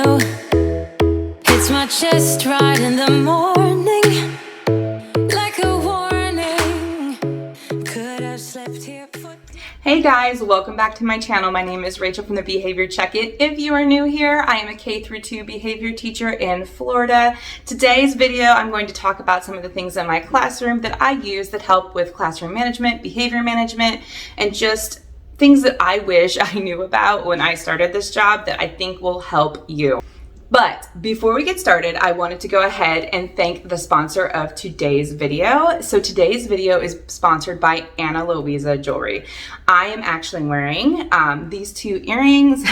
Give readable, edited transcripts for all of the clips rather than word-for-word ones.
you. It's my chest right in the morning, like a warning. Could have slept here for... Hey guys, welcome back to my channel. My name is Rachel from the Behavior Check-In. If you are new here, I am a K-2 behavior teacher in Florida. Today's video, I'm going to talk about some of the things in my classroom that I use that help with classroom management, behavior management, and just things that I wish I knew about when I started this job that I think will help you. But before we get started, I wanted to go ahead and thank the sponsor of today's video. So today's video is sponsored by Analuisany jewelry. I am actually wearing these two earrings.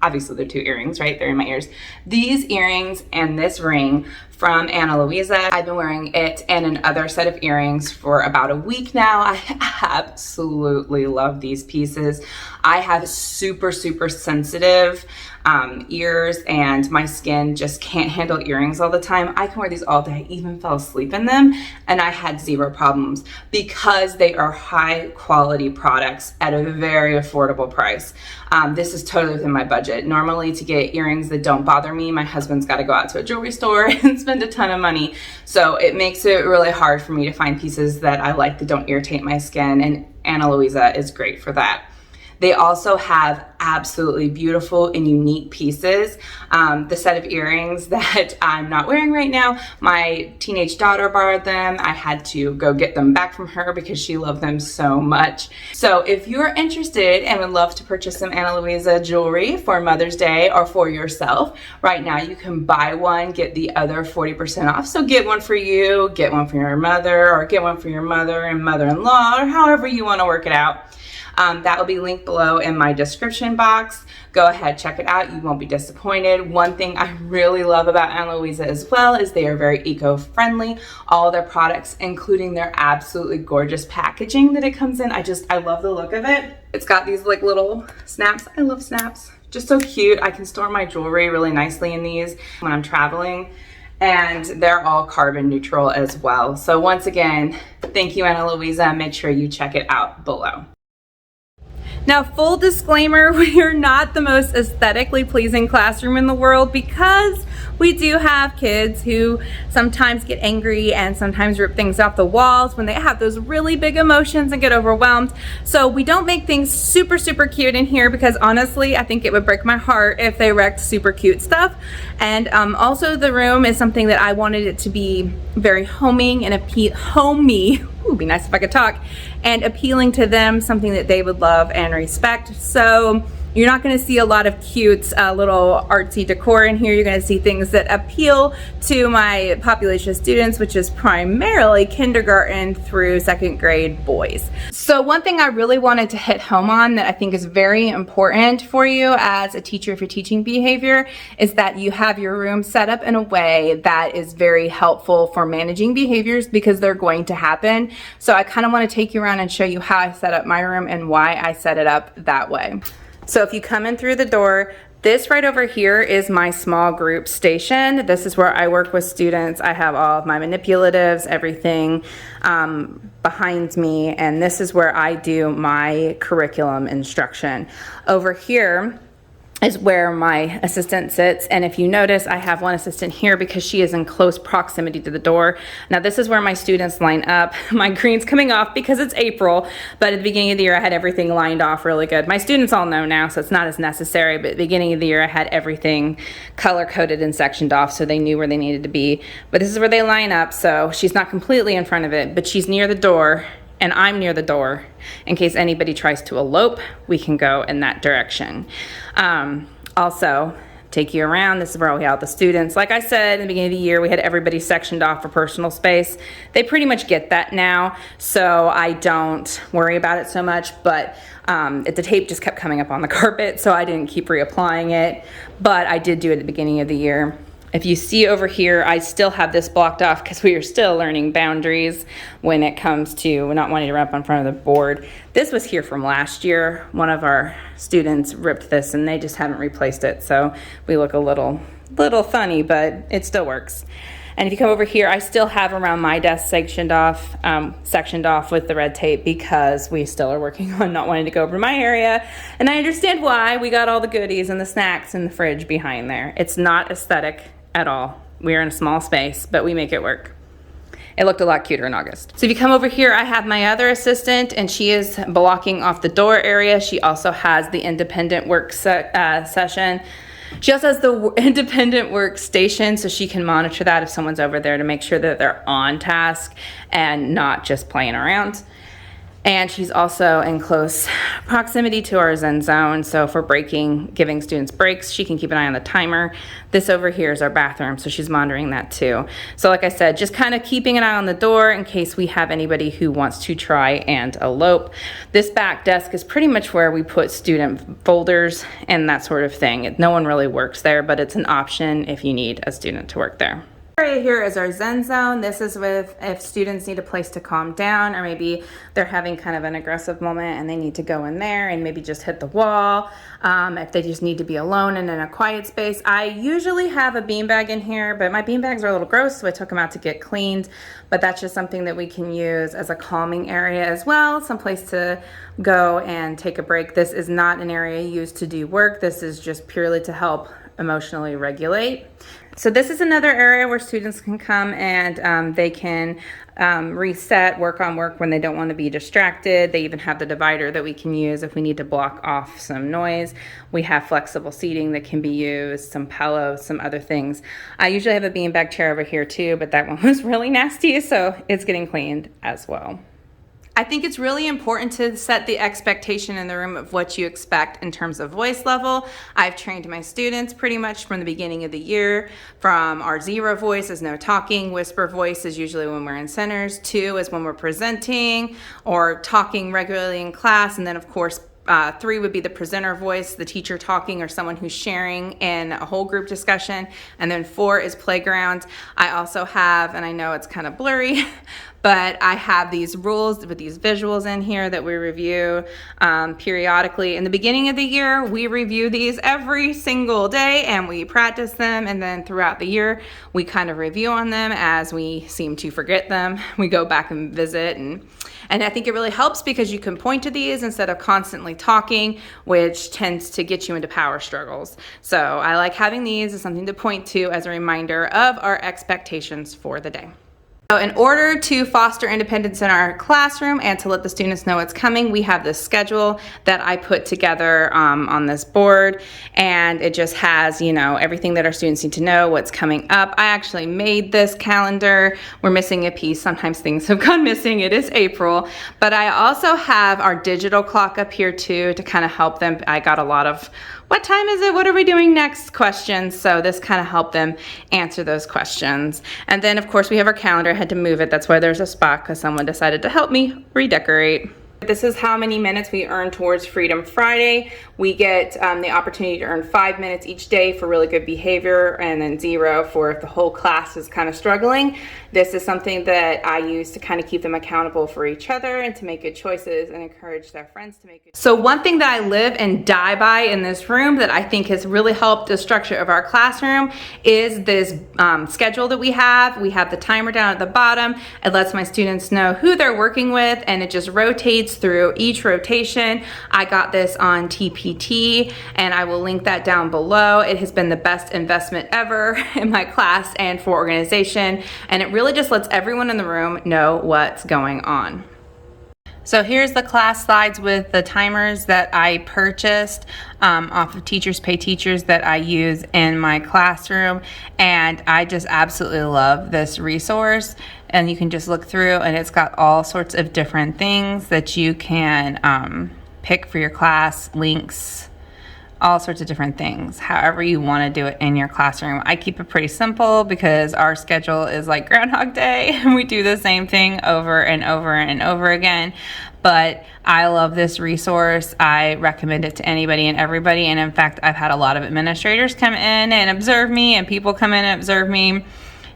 Obviously they're two earrings, right? They're in my ears. These earrings and this ring from Analuisany. I've been wearing it and another set of earrings for about a week now. I absolutely love these pieces. I have super sensitive ears, and my skin just can't handle earrings all the time. I can wear these all day, even fell asleep in them, and I had zero problems because they are high quality products at a very affordable price. This is totally within my budget. Normally, to get earrings that don't bother me, my husband's got to go out to a jewelry store and spend a ton of money. So it makes it really hard for me to find pieces that I like that don't irritate my skin, and Analuisany is great for that. They also have absolutely beautiful and unique pieces. The set of earrings that I'm not wearing right now, my teenage daughter borrowed them. I had to go get them back from her because she loved them so much. So if you're interested and would love to purchase some Analuisany jewelry for Mother's Day or for yourself, right now you can buy one, get the other 40% off. So get one for you, get one for your mother, or get one for your mother and mother-in-law, or however you want to work it out. That will be linked below in my description box. Go ahead, check it out. You won't be disappointed. One thing I really love about Analuisany as well is they are very eco-friendly. All their products, including their absolutely gorgeous packaging that it comes in. I love the look of it. It's got these like little snaps. I love snaps. Just so cute. I can store my jewelry really nicely in these when I'm traveling. And they're all carbon neutral as well. So once again, thank you, Analuisany. Make sure you check it out below. Now, full disclaimer, we are not the most aesthetically pleasing classroom in the world because we do have kids who sometimes get angry and sometimes rip things off the walls when they have those really big emotions and get overwhelmed. So we don't make things super cute in here because honestly, I think it would break my heart if they wrecked super cute stuff. And also the room is something that I wanted it to be very homing and homey. Ooh, be nice if I could talk, and appealing to them, something that they would love and respect. So you're not going to see a lot of cute little artsy decor in here. You're going to see things that appeal to my population of students, which is primarily kindergarten through second grade boys. So one thing I really wanted to hit home on that I think is very important for you as a teacher if you're teaching behavior is that you have your room set up in a way that is very helpful for managing behaviors because they're going to happen. So I kind of want to take you around and show you how I set up my room and why I set it up that way. So if you come in through the door, this right over here is my small group station. This is where I work with students. I have all of my manipulatives, everything behind me, and this is where I do my curriculum instruction. Over here is where my assistant sits, and if you notice, I have one assistant here because she is in close proximity to the door. Now this is where my students line up. My green's coming off because it's April, but at the beginning of the year I had everything lined off really good. My students all know now, so it's not as necessary, but at the beginning of the year I had everything color-coded and sectioned off so they knew where they needed to be. But this is where they line up, so she's not completely in front of it, but she's near the door, and I'm near the door. In case anybody tries to elope, we can go in that direction. Also, take you around. This is where we have the students. Like I said, in the beginning of the year, we had everybody sectioned off for personal space. They pretty much get that now, so I don't worry about it so much, but the tape just kept coming up on the carpet, so I didn't keep reapplying it, but I did do it at the beginning of the year. If you see over here, I still have this blocked off because we are still learning boundaries when it comes to not wanting to run up in front of the board. This was here from last year. One of our students ripped this and they just haven't replaced it. So we look a little funny, but it still works. And if you come over here, I still have around my desk sectioned off with the red tape because we still are working on not wanting to go over my area. And I understand why. We got all the goodies and the snacks in the fridge behind there. It's not aesthetic at all. We're in a small space, but we make it work. It looked a lot cuter in August. So if you come over here, I have my other assistant, and she is blocking off the door area. She also has the independent work session. She also has the independent workstation, so she can monitor that if someone's over there to make sure that they're on task and not just playing around. And she's also in close proximity to our Zen Zone, so if we're giving students breaks, she can keep an eye on the timer. This over here is our bathroom, so she's monitoring that too. So like I said, just kind of keeping an eye on the door in case we have anybody who wants to try and elope. This back desk is pretty much where we put student folders and that sort of thing. No one really works there, but it's an option if you need a student to work there. Area here is our Zen Zone. This is if students need a place to calm down, or maybe they're having kind of an aggressive moment and they need to go in there and maybe just hit the wall. If they just need to be alone and in a quiet space. I usually have a beanbag in here, but my beanbags are a little gross, so I took them out to get cleaned. But that's just something that we can use as a calming area as well, someplace to go and take a break. This is not an area used to do work. This is just purely to help emotionally regulate. So this is another area where students can come and they can reset, work on work when they don't want to be distracted. They even have the divider that we can use if we need to block off some noise. We have flexible seating that can be used, some pillows, some other things. I usually have a beanbag chair over here too, but that one was really nasty, so it's getting cleaned as well. I think it's really important to set the expectation in the room of what you expect in terms of voice level. I've trained my students pretty much from the beginning of the year, from our 0 voice is no talking, whisper voice is usually when we're in centers, 2 is when we're presenting or talking regularly in class, and then of course 3 would be the presenter voice, the teacher talking or someone who's sharing in a whole group discussion. And then 4 is playground. I also have, and I know it's kind of blurry, but I have these rules with these visuals in here that we review periodically. In the beginning of the year, we review these every single day and we practice them. And then throughout the year, we kind of review on them as we seem to forget them. We go back and visit, and I think it really helps because you can point to these instead of constantly talking, which tends to get you into power struggles. So I like having these as something to point to as a reminder of our expectations for the day. So in order to foster independence in our classroom and to let the students know what's coming, we have this schedule that I put together on this board, and it just has, everything that our students need to know, what's coming up. I actually made this calendar. We're missing a piece. Sometimes things have gone missing. It is April, but I also have our digital clock up here too to kind of help them. I got a lot of what time is it? What are we doing next? Questions. So this kind of helped them answer those questions. And then of course we have our calendar. I had to move it. That's why there's a spot because someone decided to help me redecorate. This is how many minutes we earn towards Freedom Friday. We get the opportunity to earn 5 minutes each day for really good behavior, and then 0 for if the whole class is kind of struggling. This is something that I use to kind of keep them accountable for each other and to make good choices and encourage their friends to make good choices. So one thing that I live and die by in this room that I think has really helped the structure of our classroom is this schedule that we have. We have the timer down at the bottom. It lets my students know who they're working with, and it just rotates through each rotation. I got this on TPT, and I will link that down below. It has been the best investment ever in my class and for organization, and it really just lets everyone in the room know what's going on. So here's the class slides with the timers that I purchased off of Teachers Pay Teachers that I use in my classroom, and I just absolutely love this resource. And you can just look through, and it's got all sorts of different things that you can pick for your class, links, all sorts of different things, however you want to do it in your classroom. I keep it pretty simple because our schedule is like Groundhog Day and we do the same thing over and over and over again. But I love this resource. I recommend it to anybody and everybody. And in fact, I've had a lot of administrators come in and observe me, and people come in and observe me,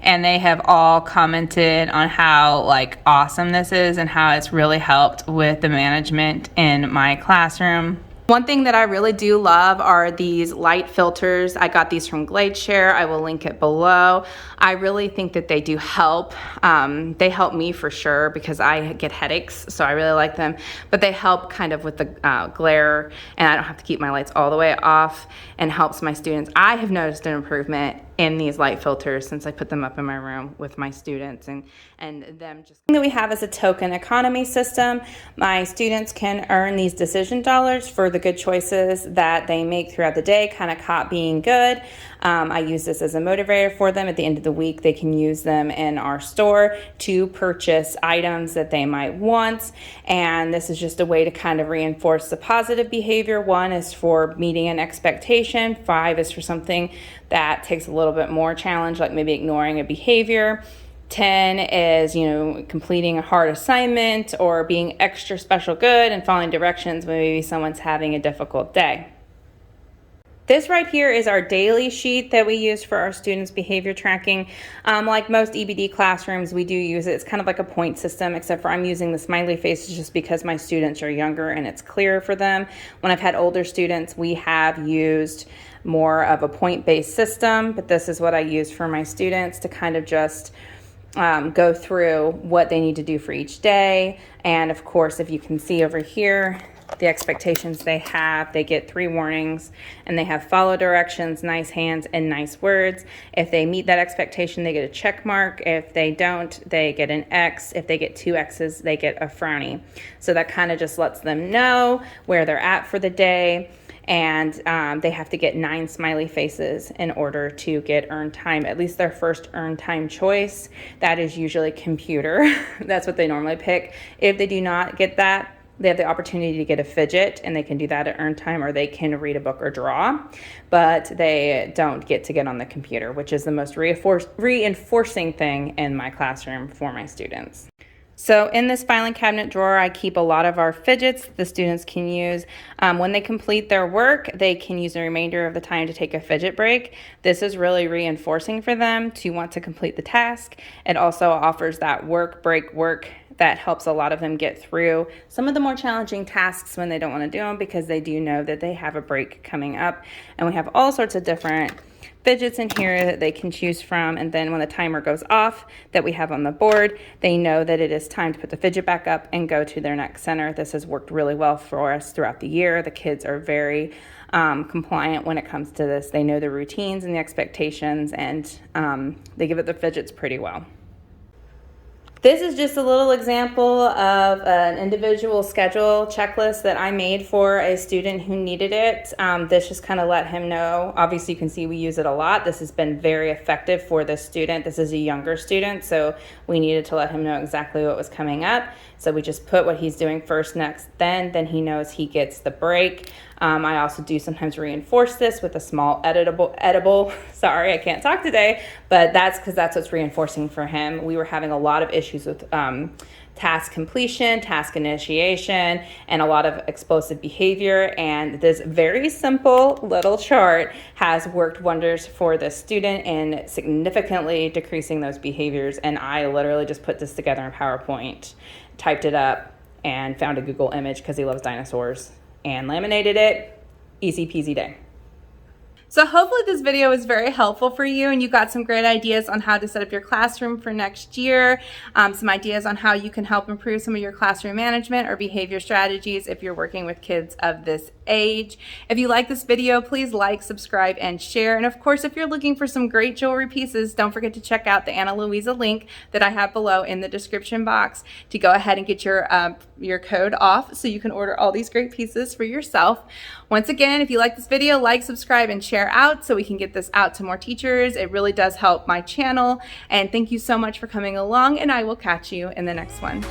and they have all commented on how awesome this is and how it's really helped with the management in my classroom. One thing that I really do love are these light filters. I got these from GladeShare. I will link it below. I really think that they do help. They help me for sure because I get headaches, so I really like them. But they help kind of with the glare, and I don't have to keep my lights all the way off, and helps my students. I have noticed an improvement in these light filters since I put them up in my room with my students, and them just. That we have is a token economy system. My students can earn these decision dollars for the good choices that they make throughout the day, kind of caught being good. I use this as a motivator for them. At the end of the week, they can use them in our store to purchase items that they might want. And this is just a way to kind of reinforce the positive behavior. 1 is for meeting an expectation. 5 is for something that takes a little bit more challenge, like maybe ignoring a behavior. 10 is, completing a hard assignment or being extra special good and following directions when maybe someone's having a difficult day. This right here is our daily sheet that we use for our students' behavior tracking. Like most EBD classrooms, we do use it. It's kind of like a point system, except for I'm using the smiley faces just because my students are younger and it's clearer for them. When I've had older students, we have used more of a point-based system, but this is what I use for my students to kind of just go through what they need to do for each day. And of course, if you can see over here, the expectations they have, they get 3 warnings, and they have follow directions, nice hands, and nice words. If they meet that expectation, they get a check mark. If they don't, they get an X. If they get 2 X's, they get a frowny. So that kind of just lets them know where they're at for the day. And they have to get 9 smiley faces in order to get earned time, at least their first earned time choice. That is usually computer. That's what they normally pick. If they do not get that, they have the opportunity to get a fidget, and they can do that at earned time, or they can read a book or draw, but they don't get to get on the computer, which is the most reinforcing thing in my classroom for my students. So in this filing cabinet drawer, I keep a lot of our fidgets the students can use. When they complete their work, they can use the remainder of the time to take a fidget break. This is really reinforcing for them to want to complete the task. It also offers that work, break, work that helps a lot of them get through some of the more challenging tasks when they don't want to do them because they do know that they have a break coming up. And we have all sorts of different fidgets in here that they can choose from, and then when the timer goes off that we have on the board, they know that it is time to put the fidget back up and go to their next center. This has worked really well for us throughout the year. The kids are very compliant when it comes to this. They know the routines and the expectations, and they give it the fidgets pretty well. This is just a little example of an individual schedule checklist that I made for a student who needed it. This just kind of let him know. Obviously, you can see we use it a lot. This has been very effective for this student. This is a younger student, so we needed to let him know exactly what was coming up. So we just put what he's doing first, next, then he knows he gets the break. I also do sometimes reinforce this with a small edible, sorry, I can't talk today, but that's because that's what's reinforcing for him. We were having a lot of issues with task completion, task initiation, and a lot of explosive behavior. And this very simple little chart has worked wonders for the student in significantly decreasing those behaviors. And I literally just put this together in PowerPoint, typed it up, and found a Google image because he loves dinosaurs, and laminated it. Easy peasy day. So hopefully this video was very helpful for you and you got some great ideas on how to set up your classroom for next year, some ideas on how you can help improve some of your classroom management or behavior strategies if you're working with kids of this age. If you like this video, please like, subscribe, and share. And of course, if you're looking for some great jewelry pieces, don't forget to check out the Analuisany link that I have below in the description box to go ahead and get your code off so you can order all these great pieces for yourself. Once again, if you like this video, like, subscribe, and share out so we can get this out to more teachers. It really does help my channel. And thank you so much for coming along, and I will catch you in the next one.